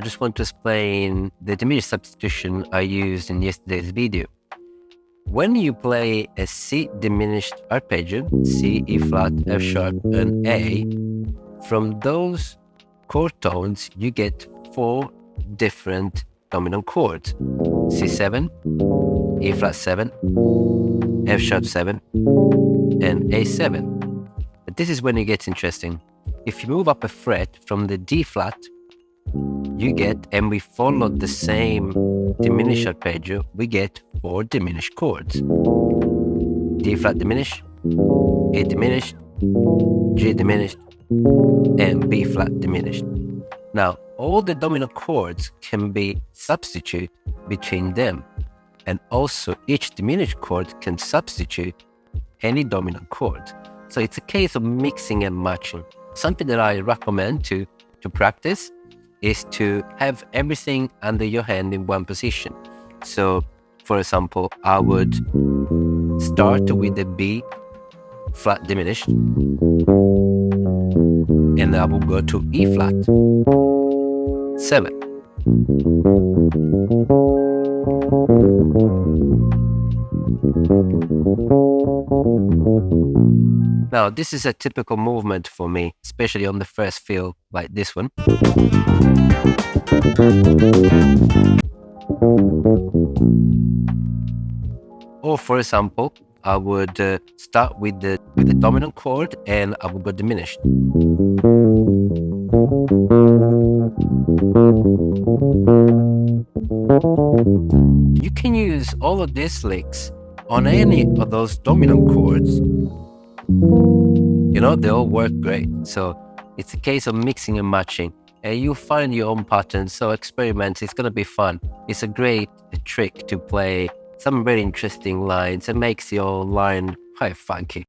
just want to explain the diminished substitution I used in yesterday's video. When you play a C diminished arpeggio, C, E flat, F sharp, and A, from those chord tones, you get 4 different dominant chords: C7, E flat 7, F sharp 7, and A7. But this is when it gets interesting. If you move up a fret from the D flat, you get, and we follow the same diminished arpeggio, we get 4 diminished chords: D flat diminished, A diminished, G diminished, and B flat diminished. Now, all the dominant chords can be substituted between them, and also each diminished chord can substitute any dominant chord. So it's a case of mixing and matching. Something that I recommend to practice is to have everything under your hand in one position. So, for example, I would start with the B flat diminished, and I will go to E flat 7. Now, this is a typical movement for me, especially on the first feel, like this one. Or, for example, I would start with the dominant chord, and I would go diminished. You can use all of these licks on any of those dominant chords. You know, they all work great. So it's a case of mixing and matching, and you'll find your own patterns. So experiment, it's going to be fun. It's a great trick to play some very interesting lines and makes your line quite funky.